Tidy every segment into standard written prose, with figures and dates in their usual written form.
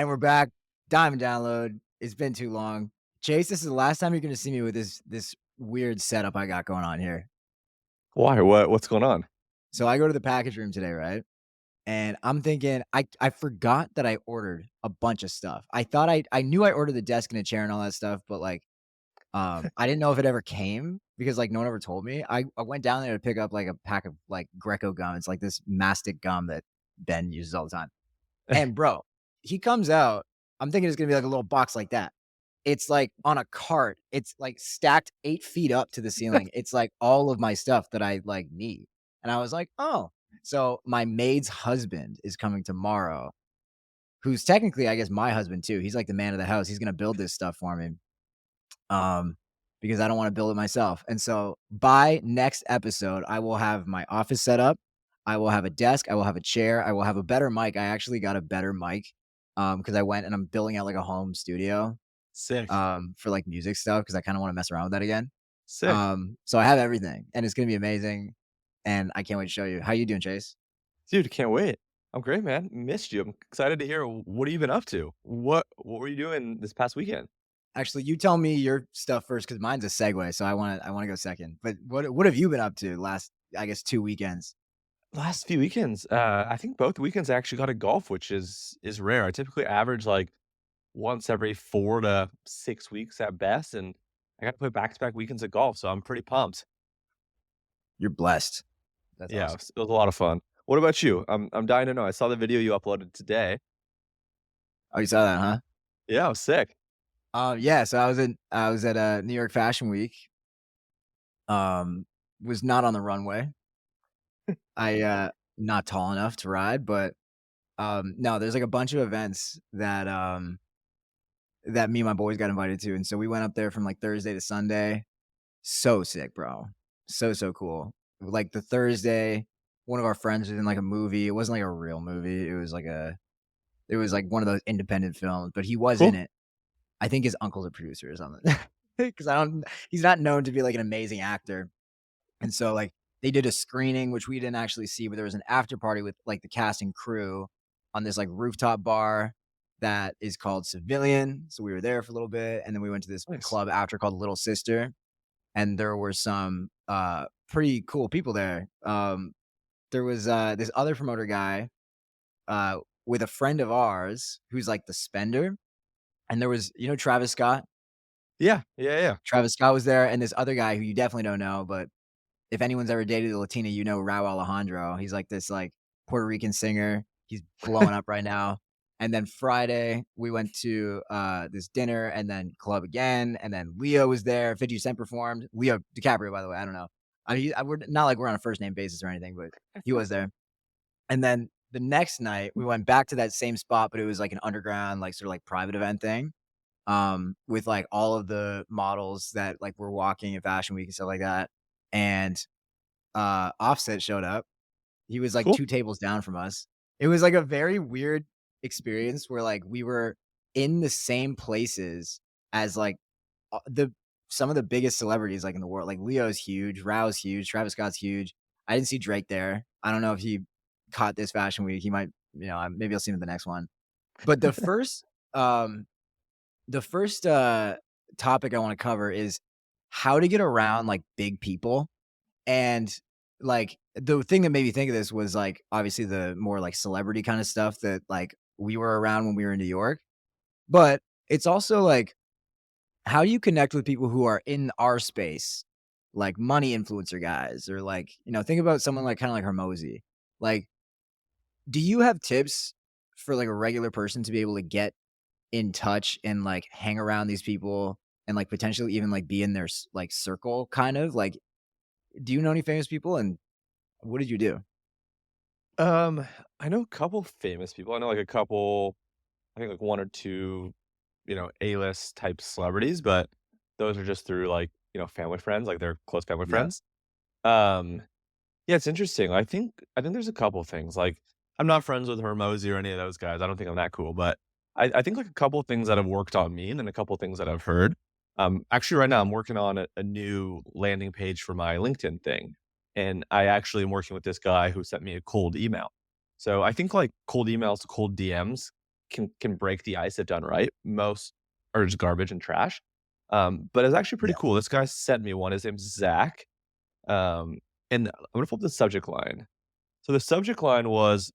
And we're back. Diamond download. It's been too long. Chase, this is the last time you're gonna see me with this weird setup I got going on here. Why? What's going on? So I go to the package room today, right? And I'm thinking I forgot that I ordered a bunch of stuff. I knew I ordered the desk and a chair and all that stuff, but like I didn't know if it ever came because like no one ever told me. I went down there to pick up like a pack of like Greco gum. It's like this mastic gum that Ben uses all the time. And bro, he comes out. I'm thinking it's gonna be like a little box like that. It's like on a cart. It's like stacked 8 feet up to the ceiling. It's like all of my stuff that I like need. And I was like, oh. So my maid's husband is coming tomorrow, who's technically, I guess, my husband too. He's like the man of the house. He's gonna build this stuff for me. Um, because I don't want to build it myself. And so by next episode, I will have my office set up. I will have a desk. I will have a chair. I will have a better mic. I actually got a better mic because I went and I'm building out like a home studio Sick. for like music stuff because I kind of want to mess around with that again. Sick. So I have everything and it's gonna be amazing. And I can't wait to show you. How you doing, Chase? Dude, can't wait. I'm great, man. Missed you. I'm excited to hear what have you been up to? What were you doing this past weekend? Actually, you tell me your stuff first because mine's a segue. So I wanna go second. But what have you been up to last I guess 2 weekends? Last few weekends, I think both weekends I actually got to golf, which is rare. I typically average like once every 4 to 6 weeks at best, and I got to put back-to-back weekends at golf, so I'm pretty pumped. You're blessed. That's Yeah, awesome. it was a lot of fun. What about you? I'm dying to know. I saw the video you uploaded today. Oh, you saw that, huh? Yeah, it was sick. Yeah, so I was at, New York Fashion Week, um, was not on the runway. Not tall enough to ride, but, no, there's, like, a bunch of events that me and my boys got invited to, and so we went up there from, like, Thursday to Sunday. So sick, bro. So cool. Like, the Thursday, one of our friends was in, like, a movie. It wasn't, like, a real movie. It was, like, one of those independent films, but he was in Cool. it. I think his uncle's a producer or something. Because I don't he's not known to be, like, an amazing actor, and so, like, they did a screening, which we didn't actually see, but there was an after party with, like, the cast and crew on this, like, rooftop bar that is called Civilian, so we were there for a little bit, and then we went to this Nice. club after called Little Sister, and there were some, pretty cool people there. There was, this other promoter guy, uh, with a friend of ours who's, like, the spender, and there was Travis Scott? Yeah, yeah, yeah. Travis Scott was there, and this other guy who you definitely don't know, but if anyone's ever dated a Latina, you know Rauw Alejandro. He's like this like Puerto Rican singer. He's blowing up right now. And then Friday, we went to this dinner and then club again. And then Leo was there. 50 Cent performed. Leo DiCaprio, by the way. I don't know. We're not like we're on a first name basis or anything, but he was there. And then the next night, we went back to that same spot, but it was like an underground, like sort of like private event thing with like all of the models that like were walking in Fashion Week and stuff like that. And Offset showed up. He was like Cool. 2 tables down from us. It was like a very weird experience where like we were in the same places as like the some of the biggest celebrities like in the world. Like Leo's huge, Rau's huge, Travis Scott's huge. I didn't see Drake there. I don't know if he caught this Fashion Week. He might, maybe I'll see him at the next one. But um the first, topic I wanna cover is how to get around, like, big people, and, like, the thing that made me think of this was, like, obviously the more, like, celebrity kinda stuff that, like, we were around when we were in New York, but it's also, like, how you connect with people who are in our space, like money influencer guys or, like, think about someone like kinda like Hormozy. Like, do you have tips for, like, a regular person to be able to get in touch and, like, hang around these people and, like, potentially even, like, be in their like, circle kind of? Like, do you know any famous people, and what did you do? Um, I know a couple famous people. I know like a couple, I think like one or two, A-list type celebrities, but those are just through like, family friends, like they're close family Yeah. friends. Um, yeah, it's interesting. I think there's a couple things. Like I'm not friends with Hermosi or any of those guys. I don't think I'm that cool, but I think like a couple things that have worked on me and then a couple things that I've heard. Actually right now I'm working on a new landing page for my LinkedIn thing. And I actually am working with this guy who sent me a cold email. So I think like cold emails, cold DMs can break the ice if done right. Most are just garbage and trash. But it's actually pretty Yeah. cool. This guy sent me one. His name's Zach. Um, and I'm gonna flip the subject line. So the subject line was,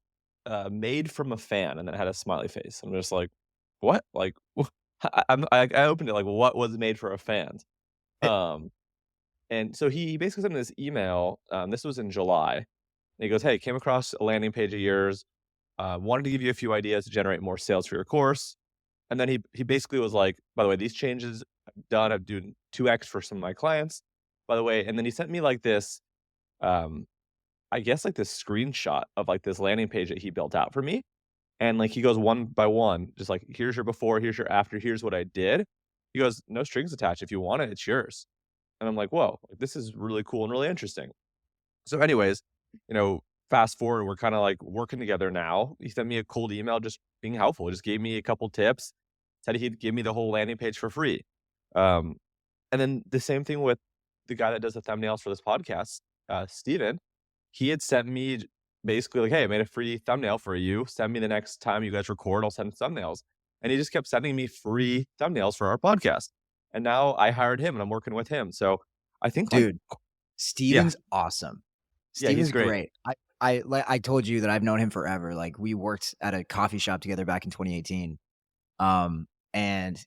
"Made from a fan," and then it had a smiley face. I'm just like, "What?" Like, I opened it like, "What was made for a fan?" It Um, and so he basically sent me this email, this was in July, and he goes, "Hey, came across a landing page of yours, wanted to give you a few ideas to generate more sales for your course." And then he basically was like, "By the way, these changes I've done, I'm doing 2x for some of my clients, by the way." And then he sent me like this, um, I guess like this screenshot of like this landing page that he built out for me. And like he goes one by one, just like, "Here's your before, here's your after, here's what I did." He goes, "No strings attached. If you want it, it's yours." And I'm like, "Whoa, like, this is really cool and really interesting." So anyways, fast forward, we're kinda, like, working together now. He sent me a cold email just being helpful, just gave me a couple tips, said he'd give me the whole landing page for free. Um, and then the same thing with the guy that does the thumbnails for this podcast, Steven. He had sent me basically like, "Hey, I made a free thumbnail for you. Send me the next time you guys record, I'll send thumbnails." And he just kept sending me free thumbnails for our podcast. And now I hired him and I'm working with him. So I think like dude, yeah, Steven's awesome. yeah, he's Steven's great. great. I told you that I've known him forever. Like, we worked at a coffee shop together back in 2018. And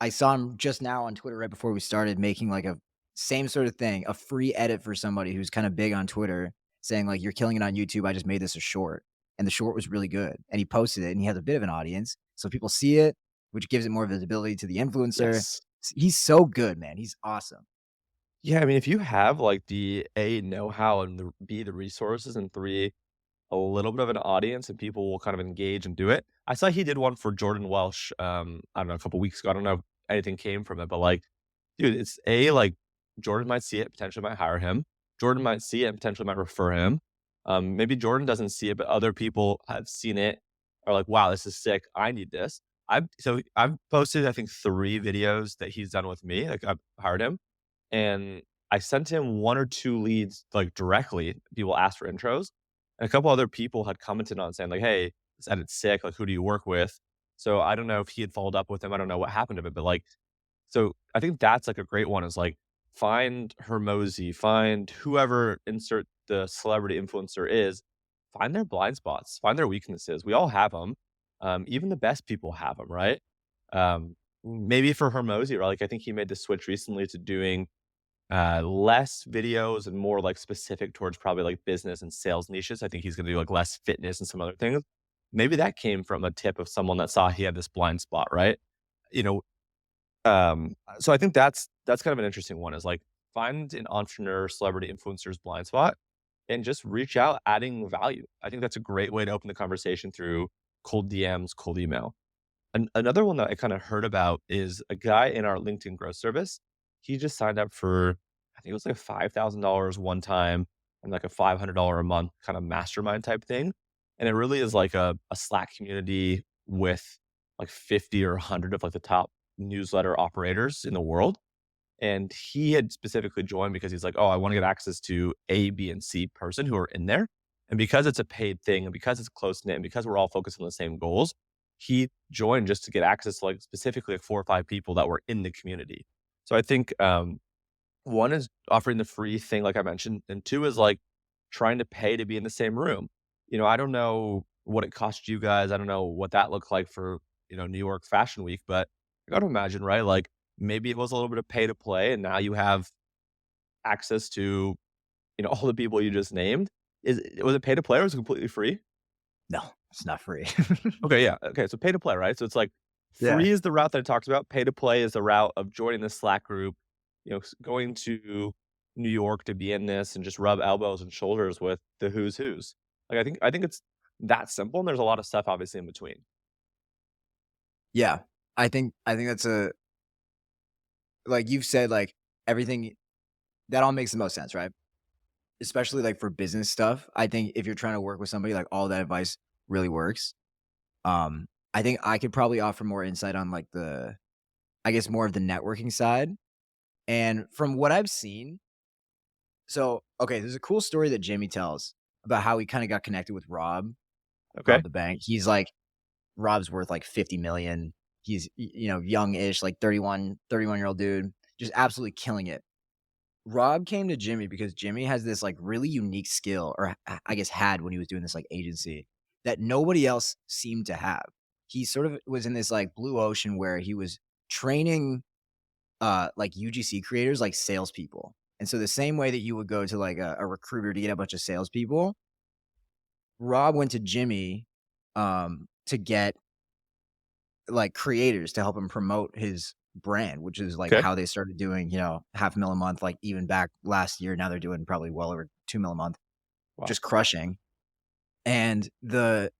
I saw him just now on Twitter right before we started making like a same sort of thing, a free edit for somebody who's kind of big on Twitter saying like, "You're killing it on YouTube. I just made this a short." And the short was really good. And he posted it and he has a bit of an audience. So people see it, which gives it more visibility to the influencer. Yes. He's so good, man. He's awesome. Yeah, I mean, if you have, like, the A, know-how and the B, the resources, and 3, a little bit of an audience and people will kind of engage and do it. I saw he did one for Jordan Welsh, I don't know, a couple weeks ago. I don't know if anything came from it, but, like, dude, it's A, like, Jordan might see it, potentially might hire him. Jordan might see it and potentially might refer him. Maybe Jordan doesn't see it, but other people have seen it, are like, "Wow, this is sick. I need this." I've posted, I think, 3 videos that he's done with me, like, I've hired him. And I sent him 1 or 2 leads, like, directly. People asked for intros, and a couple other people had commented on saying, like, "Hey, this edit's sick, like, who do you work with?" So, I don't know if he had followed up with him, I don't know what happened to it, but, like so I think that's, like, a great one is, like, find Hermosi, find whoever insert the celebrity influencer is, find their blind spots, find their weaknesses. We all have them. Even the best people have them, right? Maybe for Hermosi, right, like, I think he made the switch recently to doing less videos and more, like, specific towards probably, like, business and sales niches. I think he's gonna do, like, less fitness and some other things. Maybe that came from a tip of someone that saw he had this blind spot, right? You know, so I think that's kind of an interesting one is, like, find an entrepreneur, celebrity influencer's blind spot and just reach out adding value. I think that's a great way to open the conversation through cold DMs, cold email. Another one that I kinda heard about is a guy in our LinkedIn growth service. He just signed up for, I think it was like $5,000 one time and like a $500 a month kind of mastermind type thing. And it really is like a Slack community with like 50 or 100 of like the top newsletter operators in the world. And he had specifically joined because he's like, "Oh, I wanna get access to A, B, and C person who are in there." And because it's a paid thing and because it's close-knit and because we're all focused on the same goals, he joined just to get access to, like, specifically, like, 4 or 5 people that were in the community. So I think, 1 is offering the free thing like I mentioned, and 2 is, like, trying to pay to be in the same room. I don't know what it cost you guys, I don't know what that looked like for, New York Fashion Week, but I gotta imagine, right, like, maybe it was a little bit of pay to play, and now you have access to, all the people you just named. Was it pay to play or was it completely free? No, it's not free. Okay, yeah, okay, so pay to play, right? So it's like Yeah. free is the route that it talks about, pay to play is the route of joining the Slack group, going to New York to be in this and just rub elbows and shoulders with the who's who's. Like, I think it's that simple, and there's a lot of stuff obviously in between. Yeah. I think that's a like you've said, like, everything that all makes the most sense, right? Especially, like, for business stuff. I think if you're trying to work with somebody, like, all that advice really works. I think I could probably offer more insight on, like, I guess, more of the networking side. And from what I've seen, okay, there's a cool story that Jamie tells about how he kinda got connected with Rob Okay. the bank. He's like, Rob's worth like 50 million. He's young-ish, like 31-year-old dude, just absolutely killing it. Rob came to Jimmy because Jimmy has this like really unique skill, or I guess had when he was doing this like agency, that nobody else seemed to have. He sort of was in this like blue ocean where he was training like UGC creators like salespeople. And so the same way that you would go to like a recruiter to get a bunch of salespeople, Rob went to Jimmy to get like creators to help him promote his brand, which is like Okay. how they started doing, half a mil a month, like even back last year. Now they're doing probably well over 2 mil a month, Wow. just crushing. And the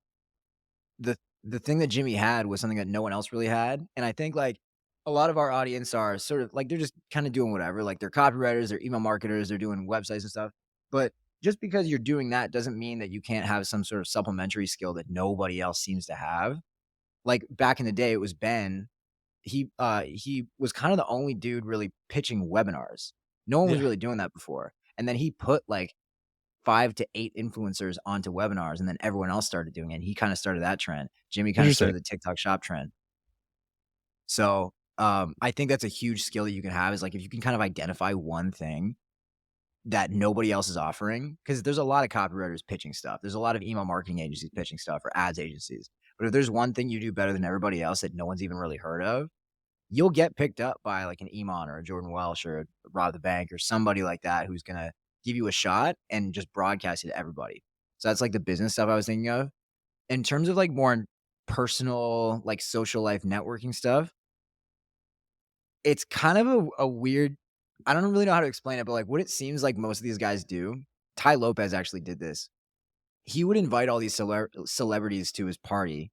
thing that Jimmy had was something that no one else really had. And I think like a lot of our audience are sort of like they're just kind of doing whatever. Like they're copywriters, they're email marketers, they're doing websites and stuff. But just because you're doing that doesn't mean that you can't have some sort of supplementary skill that nobody else seems to have. Like back in the day, it was Ben. He was kind of the only dude really pitching webinars. No one was Yeah. really doing that before. And then he put like 5 to 8 influencers onto webinars, and then everyone else started doing it, and he kinda started that trend. Jimmy kinda Interesting. started the TikTok shop trend. So, I think that's a huge skill that you can have is, like, if you can kind of identify one thing that nobody else is offering, because there's a lot of copywriters pitching stuff. There's a lot of email marketing agencies pitching stuff or ads agencies. But if there's one thing you do better than everybody else that no one's even really heard of, you'll get picked up by, like, an Iman or a Jordan Welsh or a Rob the Bank or somebody like that who's gonna give you a shot and just broadcast it to everybody. So that's, like, the business stuff I was thinking of. In terms of, like, more personal, like, social life networking stuff, it's kind of a weird I don't really know how to explain it, but, like, what it seems like most of these guys do. Tai Lopez actually did this. He would invite all these celebrities to his party,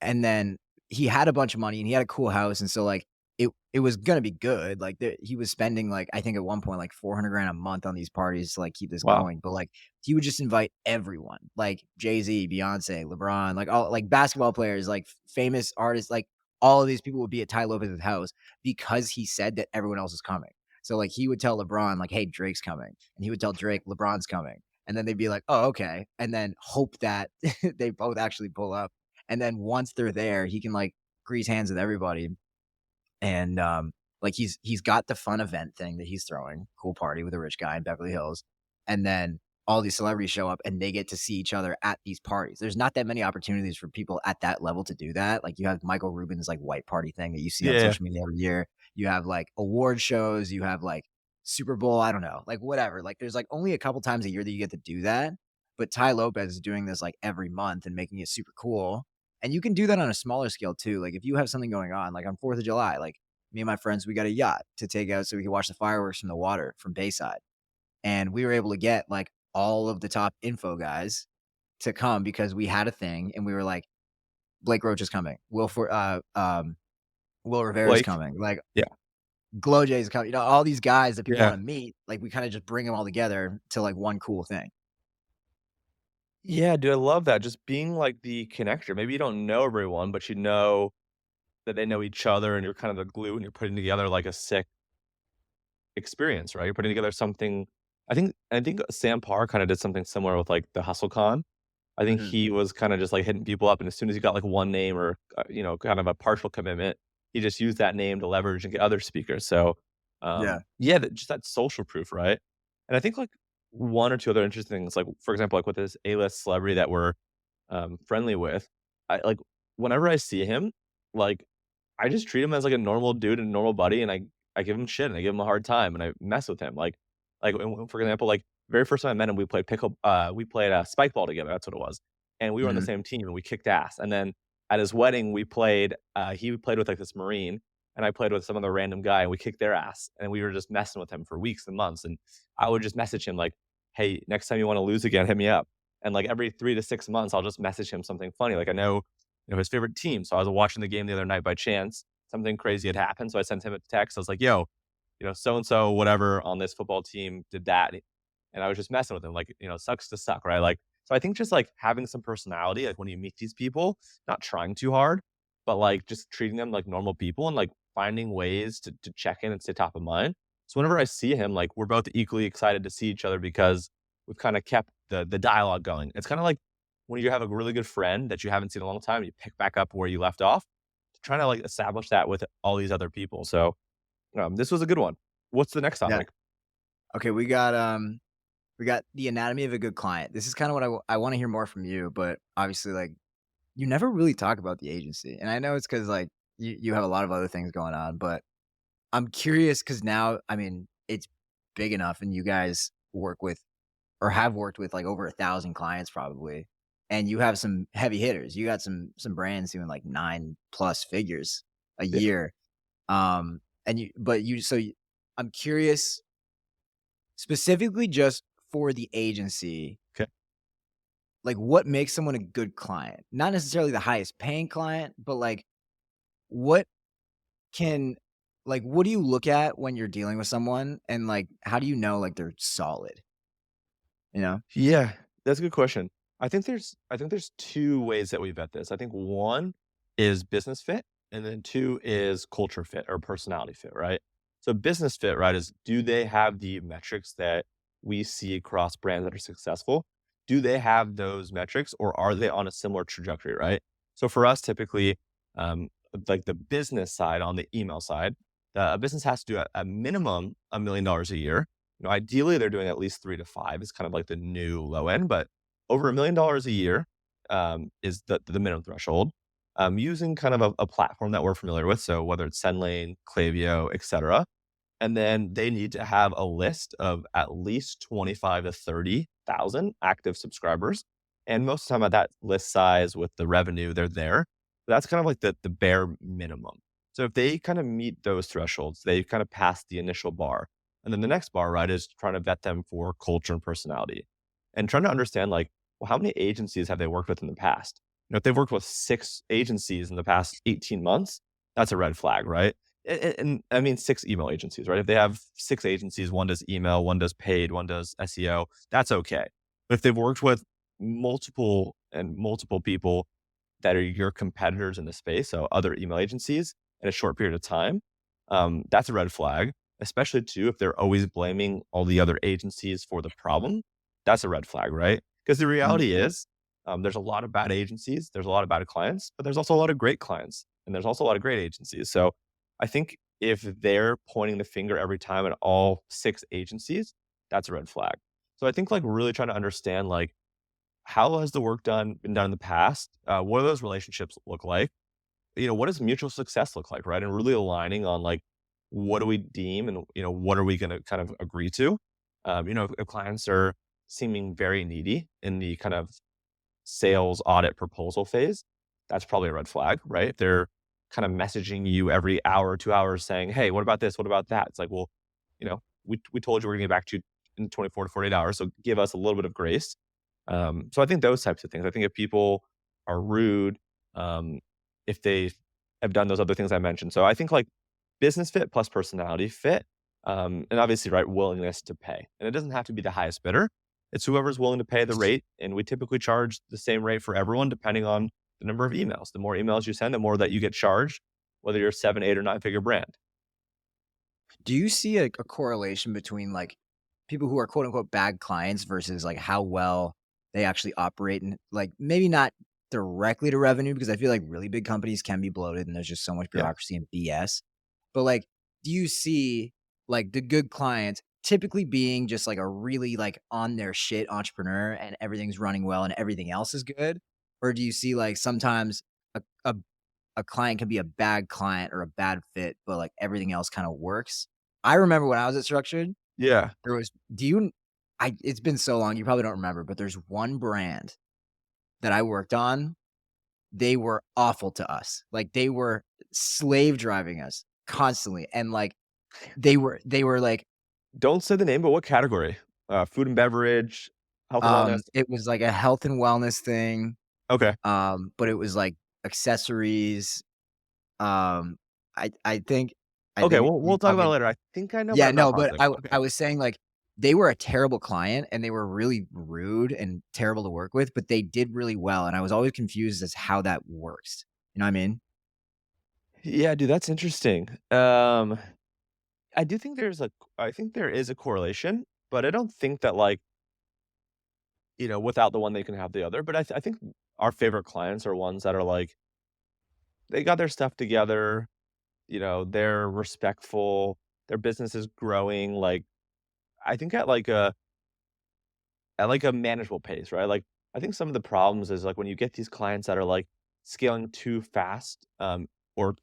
and then he had a bunch of money and he had a cool house, and so, like, it was gonna be good, like, he was spending, like, I think at one point, like, 400 grand a month on these parties to, like, keep this Wow. going, but, like, he would just invite everyone, like, Jay-Z, Beyonce, LeBron, like, all like, basketball players, like, famous artists, like, all of these people would be at Tai Lopez's house because he said that everyone else is coming. So, like, he would tell LeBron, like, "Hey, Drake's coming," and he would tell Drake, "LeBron's coming," and then they'd be like, "Oh, okay," and then hope that they both actually pull up, and then once they're there, he can, like, grease hands with everybody, and, like, he's got the fun event thing that he's throwing, cool party with a rich guy in Beverly Hills, and then all these celebrities show up, and they get to see each other at these parties. There's not that many opportunities for people at that level to do that. Like, you have Michael Rubin's, like, white party thing that you see on Yeah. social media every year. You have, like, award shows, you have, like, Super Bowl, I don't know, like, whatever. Like, there's, like, only a couple times a year that you get to do that, but Tai Lopez is doing this, like, every month and making it super cool, and you can do that on a smaller scale too. Like, if you have something going on, like, on 4th of July, like, me and my friends, we got a yacht to take out so we could watch the fireworks from the water from Bayside. And we were able to get like all of the top info guys to come because we had a thing and we were like, Blake Roach is coming. Will Rivera's Blake. coming. Like Yeah. Glow J's coming. All these guys that people Yeah. want to meet, like we kind of just bring them all together to like one cool thing. Yeah, dude, I love that. Just being like the connector. Maybe you don't know everyone, but you know that they know each other and you're kind of the glue and you're putting together like a sick experience, right? You're putting together something. I think Sam Parr kind of did something similar with like the HustleCon. I think Mhm. he was kinda just, like, hitting people up, and as soon as he got, like, one name or, kind of a partial commitment, he just used that name to leverage and get other speakers, so, Yeah. yeah, that just that social proof, right? And I think, like, 1 or 2 other interesting things, like, for example, like, with this A-list celebrity that we're, friendly with, whenever I see him, like, I just treat him as, like, a normal dude and a normal buddy, and I give him shit, and I give him a hard time, and I mess with him, for example, like, very first time I met him, we played, spike ball together, that's what it was, and we were on the Mhm. same team, and we kicked ass, and then at his wedding, he played with, like, this Marine, and I played with some other random guy, and we kicked their ass, and we were just messing with him for weeks and months, and I would just message him like, "Hey, next time you wanna lose again, hit me up." And, like, every 3 to 6 months, I'll just message him something funny, like, I know, his favorite team, so I was watching the game the other night by chance, something crazy had happened, so I sent him a text, I was like, "Yo, so and so, whatever on this football team did that." And I was just messing with him, like, sucks to suck, right? Like, so I think just like having some personality, like when you meet these people, not trying too hard, but like just treating them like normal people and like finding ways to check in and stay top of mind. So whenever I see him, like we're both equally excited to see each other because we've kind of kept the dialogue going. It's kind of like when you have a really good friend that you haven't seen in a long time, you pick back up where you left off, trying to, like, establish that with all these other people. So, this was a good one. What's the next Yeah. topic? Okay, we got the anatomy of a good client. This is kind of what I want to hear more from you, but obviously, like, you never really talk about the agency, and I know it's because like you have a lot of other things going on, but I'm curious because now, I mean, it's big enough, and you guys work with or have worked with like over 1,000 clients probably, and you have some heavy hitters. You got some brands doing like 9+ figures a Yeah, year. And you, but you, so you, I'm curious specifically just for the agency, 'kay. like what makes someone a good client? Not necessarily the highest paying client, but like what can what do you look at when you're dealing with someone and like how do you know like they're solid, you know? Yeah, that's a good question. I think there's 2 ways that we vet this. I think 1 is business fit, and then 2 is culture fit or personality fit, right? So business fit, right, is do they have the metrics that we see across brands that are successful? Do they have those metrics or are they on a similar trajectory, right? So for us, typically, um, like the business side on the email side, a business has to do a minimum $1 million a year. Ideally, they're doing at least 3 to 5 is kind of like the new low end, but over $1 million a year, is the minimum threshold. Using kind of a platform that we're familiar with, so whether it's SendLane, Klaviyo, etcetera, and then they need to have a list of at least 25 to 30,000 active subscribers, and most of the time at that list size with the revenue, they're there. That's kind of like the bare minimum. So if they kind of meet those thresholds, they kind of pass the initial bar. And then the next bar, right, is trying to vet them for culture and personality and trying to understand, like, well, how many agencies have they worked with in the past? If they've worked with 6 agencies in the past 18 months, that's a red flag, right? And I mean 6 email agencies, right? If they have 6 agencies, 1 does email, 1 does paid, 1 does SEO, that's okay. But if they've worked with multiple people that are your competitors in the space, so other email agencies in a short period of time, that's a red flag, especially too if they're always blaming all the other agencies for the problem. That's a red flag, right? Because the Mhm. reality is, there's a lot of bad agencies, there's a lot of bad clients, but there's also a lot of great clients, and there's also a lot of great agencies. So I think if they're pointing the finger every time at all 6 agencies, that's a red flag. So I think, like, really trying to understand, like, how has the work been done in the past? What do those relationships look like? What does mutual success look like, right? And really aligning on, like, what do we deem and, what are we gonna kind of agree to? If clients are seeming very needy in the kind of sales audit proposal phase, that's probably a red flag, right? If they're kind of messaging you every hour, 2 hours saying, "Hey, what about this? What about that?" It's like, well, we told you we're gonna get back to you in 24 to 48 hours, so give us a little bit of grace. So I think those types of things. I think if people are rude, if they have done those other things I mentioned. So I think, like, business fit plus personality fit, and obviously, right, willingness to pay. And it doesn't have to be the highest bidder. It's whoever's willing to pay the rate, and we typically charge the same rate for everyone depending on the number of emails. The more emails you send, the more that you get charged, whether you're a 7, 8, or 9-figure brand. Do you see a correlation between like people who are quote unquote bad clients versus like how well they actually operate and like maybe not directly to revenue because I feel like really big companies can be bloated and there's just so much Yeah. bureaucracy and BS. But like, do you see like the good clients typically being just like a really like on their shit entrepreneur and everything's running well and everything else is good? Or do you see like sometimes a a client can be a bad client or a bad fit, but like everything else kind of works. I remember when I was at Structured, Yeah. there was do you I it's been so long, you probably don't remember, but there's one brand that I worked on. They were awful to us. Like they were slave driving us constantly. And like they were like Don't say the name, but what category? Food and beverage, health and wellness? it was like a health and wellness thing. Okay. But it was like accessories. Um I think I Okay, think we'll talk I'll about it get. later. I think I know, but Yeah, I'm not no, but positive. I Okay. was saying, like, they were a terrible client, and they were really rude and terrible to work with, but they did really well, and I was always confused as how that works. You know what I mean? Yeah, dude, that's interesting. I do think I think there is a correlation, but I don't think that, like, without the one, they can have the other. But I think our favorite clients are ones that are like, they got their stuff together, they're respectful, their business is growing, like, I think at like a manageable pace, right? Like, I think some of the problems is like when you get these clients that are like scaling too fast, or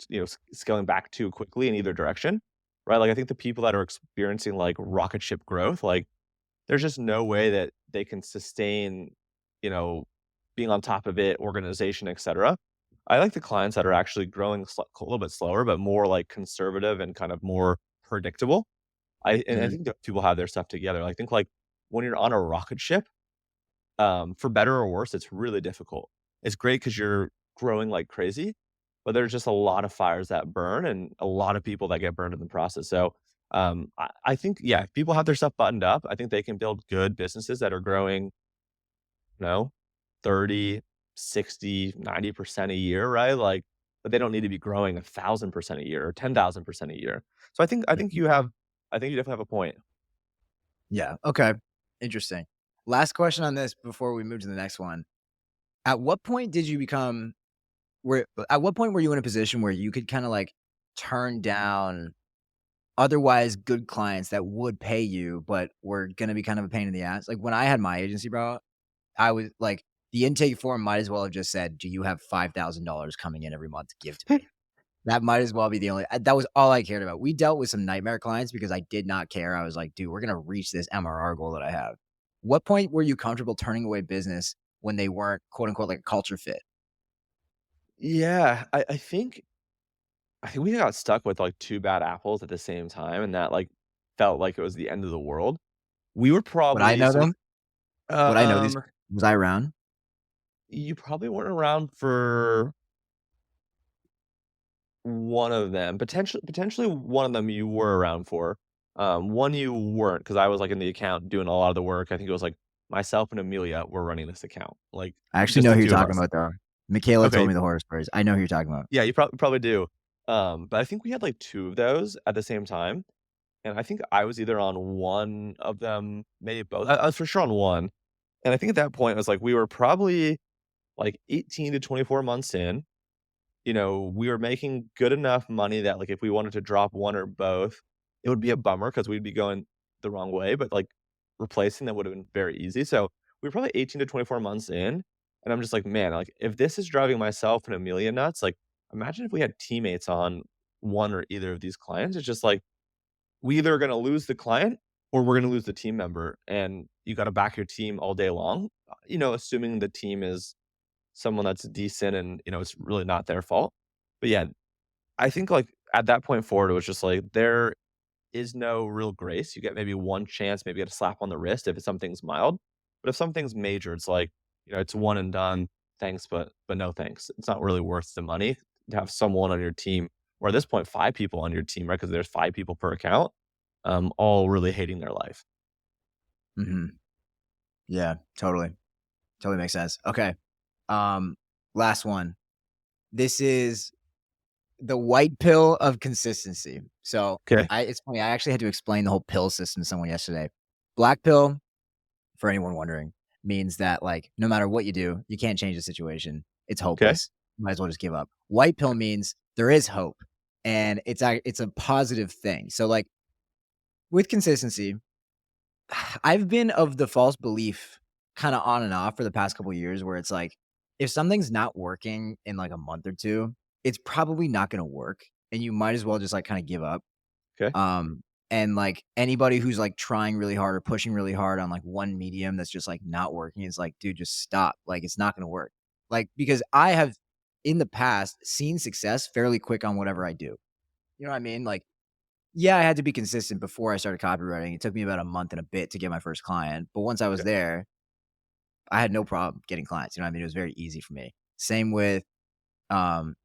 scaling back too quickly in either direction, right? Like, I think the people that are experiencing like rocket ship growth, like, there's just no way that they can sustain, you know, being on top of it, organization, etc. I like the clients that are actually growing a little bit slower, but more like conservative and kind of more predictable. I Mhm, think that people have their stuff together. I think like when you're on a rocket ship, for better or worse, it's really difficult. It's great because 'cause you're growing like crazy, but there's just a lot of fires that burn and a lot of people that get burned in the process. So, I think, yeah, if people have their stuff buttoned up, I think they can build good businesses that are growing, you know, 30, 60, 90% a year, right? Like, but they don't need to be growing 1,000% a year or 10,000% a year. So I think mhm. you definitely have a point. Yeah, okay. Interesting. Last question on this before we move to the next one. At what point did you become where at what point were you in a position where you could kinda, like, turn down otherwise good clients that would pay you, but were gonna be kind of a pain in the ass? Like, when I had my agency, bro, I was like, the intake form might as well have just said, "Do you have $5,000 coming in every month to give to me?" That might as well be the only that was all I cared about. We dealt with some nightmare clients because I did not care. I was like, "Dude, we're gonna reach this MRR goal that I have." What point were you comfortable turning away business when they weren't, quote, unquote, like, a culture fit? Yeah, I think we got stuck with, like, 2 bad apples at the same time, and that, like, felt like it was the end of the world. We were Would I probably know so them? Would I know these? um, Was I around? you probably weren't around for one of them. Potentially one of them you were around for. One you weren't because I was, like, in the account doing a lot of the work. I think it was, like, myself and Amelia were running this account, like, I actually just know the who you're 2 of talking us. about, though. Michaela told Okay, me the horror stories. I know who you're talking about. yeah, you probably do. But I think we had, like, 2 of those at the same time. And I think I was either on one of them, maybe both. I was for sure on one, and I think at that point, it was like we were probably, like, 18 to 24 months in. We were making good enough money that, like, if we wanted to drop one or both, it would be a bummer because 'cause we'd be going the wrong way, but, like, replacing them would have been very easy. So, we were probably 18 to 24 months in, and I'm just like, "Man, like, if this is driving myself and Amelia nuts, like, imagine if we had teammates on one or either of these clients." It's just like we either are gonna lose the client or we're gonna lose the team member, and you gotta back your team all day long, assuming the team is someone that's decent and, it's really not their fault. But yeah, I think, like, at that point forward, it was just like, there is no real grace. You get maybe one chance, maybe get a slap on the wrist if it's something's mild. But if something's major, it's like, it's one and done. Thanks, but no thanks. It's not really worth the money to have someone on your team, or at this point, 5 people on your team, right? Because there's 5 people per account, all really hating their life. Mhm. Yeah, totally. Totally makes sense. Okay. Um, last one. This is the white pill of consistency. So, Okay. it's funny, I actually had to explain the whole pill system to someone yesterday. Black pill, for anyone wondering, means that, like, no matter what you do, you can't change the situation. It's Okay. hopeless. Might as well just give up. White pill means there is hope, and it's a positive thing. So, like, with consistency, I've been of the false belief kinda on and off for the past couple years where it's like, if something's not working in, like, a month or 2, it's probably not gonna work, and you might as well just, like, kinda give up. Okay. Um, and, like, anybody who's, like, trying really hard or pushing really hard on, like, one medium that's just, like, not working, it's like, "Dude, just stop." Like, it's not gonna work. Like, because I have, in the past, seen success fairly quick on whatever I do. You know what I mean? Like, yeah, I had to be consistent before I started copywriting. It took me about a month and a bit to get my first client, but once I was Okay. there, I had no problem getting clients. You know what I mean? It was very easy for me. Same with um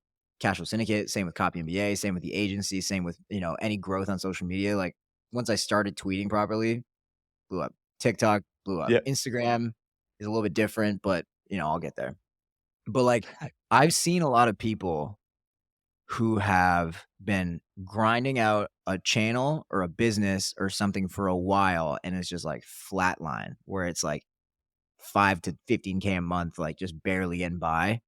Casual Syndicate, same with Copy MBA, same with the agency, same with, any growth on social media. Like once I started tweeting properly, blew up. TikTok blew up. Yeah. Instagram is a little bit different, but I'll get there. But like I've seen a lot of people who have been grinding out a channel or a business or something for a while and it's just like flatline where it's like 5 to 15K a month, like, just barely getting by.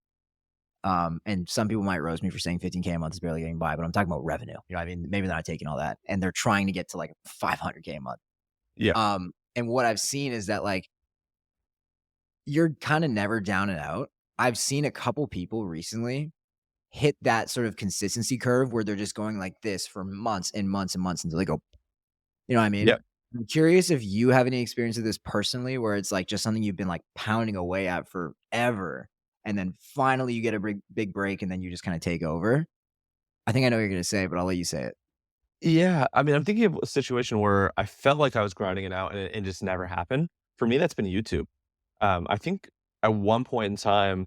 And some people might roast me for saying 15K a month is barely getting by, but I'm talking about revenue. You know what I mean? Maybe they're not taking all that, and they're trying to get to, like, 500K a month. Yeah. And what I've seen is that, like, you're kinda never down and out. I've seen a couple people recently hit that sort of consistency curve where they're just going like this for months and months and months until they go, you know what I mean? Yep. I'm curious if you have any experience with this personally where it's, like, just something you've been, like, pounding away at forever, and then finally you get a big break, and then you just kinda take over? I think I know what you're gonna say, but I'll let you say it. Yeah, I mean, I'm thinking of a situation where I felt like I was grinding it out and it just never happened. For me, that's been YouTube. I think at one point in time,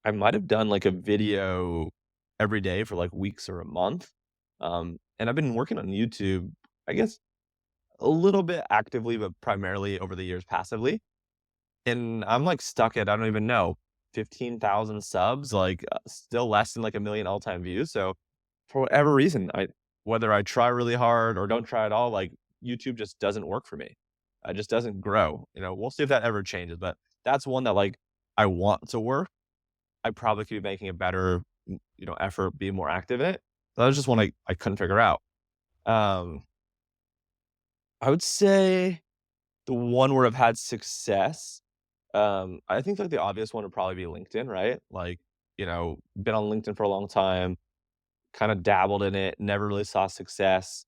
I might have done, like, a video every day for, like, weeks or a month, and I've been working on YouTube, I guess, a little bit actively, but primarily over the years passively, and I'm, like, stuck at, I don't even know, 15,000 subs, like, still less than, like, 1,000,000 all-time views, so for whatever reason, I whether I try really hard or don't try at all, like, YouTube just doesn't work for me. It just doesn't grow, we'll see if that ever changes, but that's one that, like, I want to work. I probably could be making a better, effort, being more active in it. That was just one I couldn't figure out. Um, I would say the one where I've had success, I think, like, the obvious one would probably be LinkedIn, right? Like, been on LinkedIn for a long time, kinda dabbled in it, never really saw success,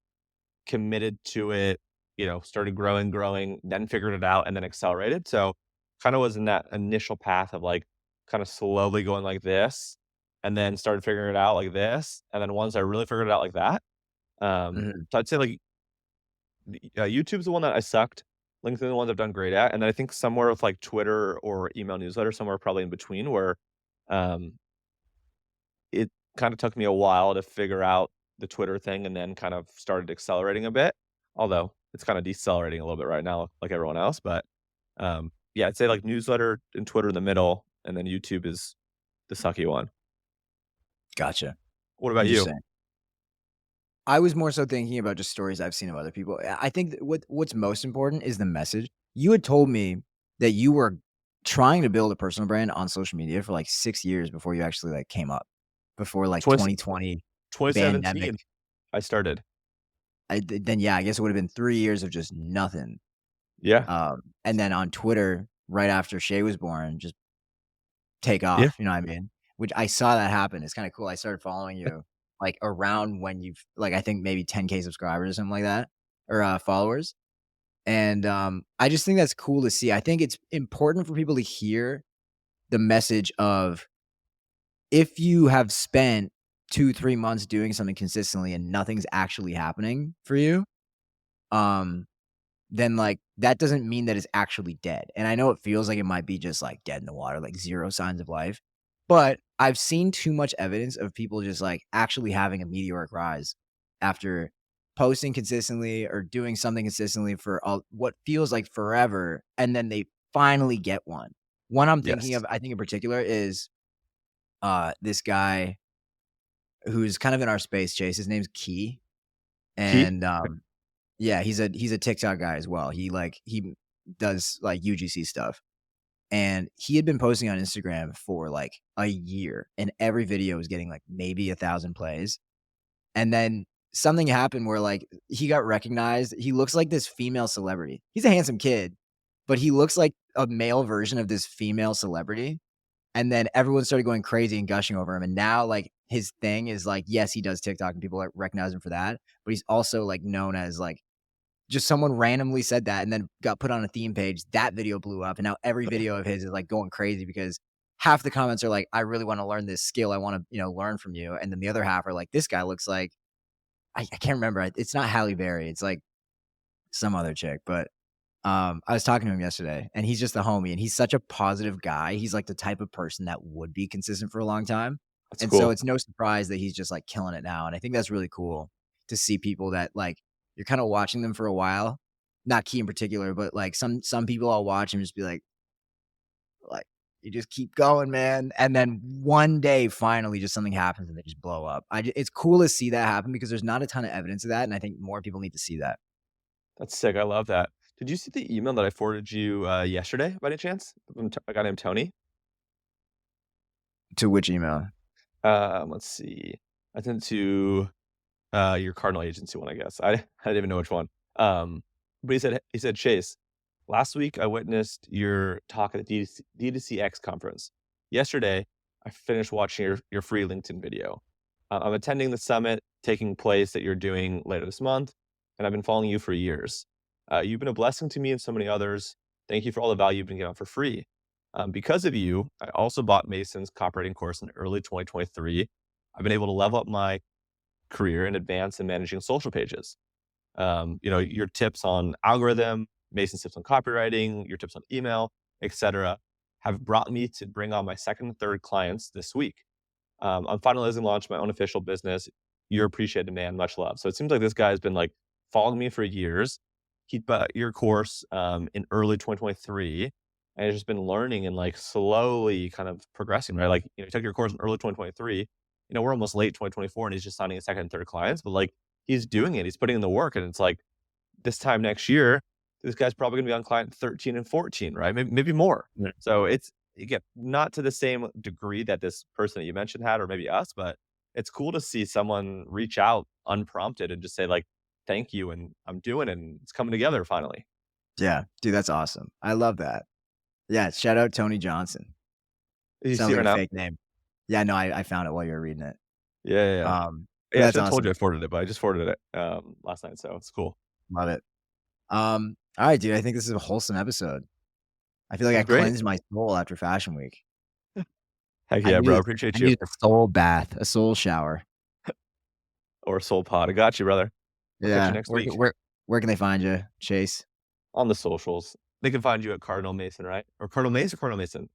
committed to it, started growing, then figured it out and then accelerated. So, kinda was in that initial path of, like, kinda slowly going like this, and then started figuring it out like this, and then once I really figured it out like that, Mhm. so I'd say, like, YouTube's the one that I sucked, LinkedIn the ones I've done great at, and then I think somewhere with, like, Twitter or email newsletter, somewhere probably in between where, um it kinda took me a while to figure out the Twitter thing and then kind of started accelerating a bit, although it's kinda decelerating a little bit right now like everyone else, but, yeah, I'd say, like, newsletter and Twitter in the middle, and then YouTube is the sucky one. Gotcha. What about you? Interesting. I was more so thinking about just stories I've seen of other people. I think that what's most important is the message. You had told me that you were trying to build a personal brand on social media for, like, 6 years before you actually, like, came up, before, like, 20 2020 pandemic. 2017, I started. Then, yeah, I guess it would've been 3 years of just nothing. Yeah. And then on Twitter, right after Shay was born, just take Yeah. off, you know what I mean? Which I saw that happen, it's kinda cool. I started following you, like, around when you've like, I think maybe 10K subscribers or something like that, or, followers, and, I just think that's cool to see. I think it's important for people to hear the message of if you have spent 2, 3 months doing something consistently and nothing's actually happening for you, um then, like, that doesn't mean that it's actually dead, and I know it feels like it might be just, like, dead in the water, like, 0 signs of life, but I've seen too much evidence of people just, like, actually having a meteoric rise after posting consistently or doing something consistently for what feels like forever, and then they finally get one. One I'm thinking Yes. of, I think in particular, is, this guy who's kind of in our space, Chase. His name's Key, Key? and, yeah, he's a TikTok guy as well. He does, like, UGC stuff, and he had been posting on Instagram for, like, a year, and every video was getting, like, maybe 1,000 plays, and then something happened where, like, he got recognized. He looks like this female celebrity. He's a handsome kid, but he looks like a male version of this female celebrity, and then everyone started going crazy and gushing over him, and now, like, his thing is, like, yes, he does TikTok, and people, like, recognize him for that, but he's also, like, known as, like, just someone randomly said that and then got put on a theme page. That video blew up, and now every video of his is, like, going crazy because half the comments are like, "I really wanna learn this skill. I wanna, learn from you." And then the other half are like, "This guy looks like" I can't remember. It's not Halle Berry. It's, like, some other chick, but, I was talking to him yesterday, and he's just a homie, and he's such a positive guy. He's, like, the type of person that would be consistent for a long time, That's and so cool. it's no surprise that he's just, like, killing it now, and I think that's really cool to see people that, like, you're kinda watching them for a while, not Key in particular, but, like, some people I'll watch and just be like, "You just keep going, man," and then one day, finally, just something happens and they just blow up. It's cool to see that happen because there's not a ton of evidence of that, and I think more people need to see that. That's sick, I love that. Did you see the email that I forwarded you, yesterday by any chance? From a guy named Tony? To which email? Let's see. I sent it to, your Cardinal agency one, I guess. I didn't even know which one. But he said, "Chase, last week I witnessed your talk at the D2CX conference. Yesterday, I finished watching your free LinkedIn video. I'm attending the summit taking place that you're doing later this month, and I've been following you for years. You've been a blessing to me and so many others. Thank you for all the value you've been giving out for free. Because of you, I also bought Mason's copywriting course in early 2023. I've been able to level up my career and advance in managing social pages. Your tips on algorithm, Mason's tips on copywriting, your tips on email, etc., have brought me to bring on my second and third clients this week. I'm finalizing launch my own official business. You're appreciated, man. Much love." So it seems like this guy has been like following me for years. He bought your course in early 2023 and has just been learning and like slowly kind of progressing, right? Like, he took your course in early 2023. We're almost late 2024 and he's just signing his second and third clients, but like he's doing it. He's putting in the work. And it's like this time next year, this guy's probably going to be on client 13 and 14, right? Maybe more. Yeah. So it's, again, not to the same degree that this person that you mentioned had, or maybe us, but it's cool to see someone reach out unprompted and just say like, "Thank you." And I'm doing it and it's coming together finally. Yeah, dude, that's awesome. I love that. Yeah, shout out Tony Johnson. You see Sounds it like right a now? fake name. Yeah, no, I found it while you were reading it. Yeah, yeah, yeah. Yeah, Yeah, I that's should have told you awesome. I forwarded it, but I just forwarded it last night. So it's cool. Love it. Alright, dude, I think this is a wholesome episode. I feel like This I is great. cleansed my soul after Fashion Week. Heck I yeah, bro. needed I Appreciate you. needed a soul bath, a soul shower. Or Soul Pod. I got you, brother. I'll catch you Yeah, next week where can they find you, Chase? on the socials. They can find you at Cardinal Mason, right? Or Cardinal Mace or Cardinal Mason?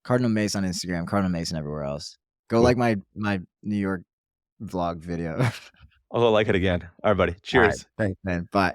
Cardinal Mace on Instagram, Cardinal Mason everywhere else. Go like Cool. my New York vlog video. I'll go like it again. All right, buddy. Alright, Cheers. thanks, man. Bye.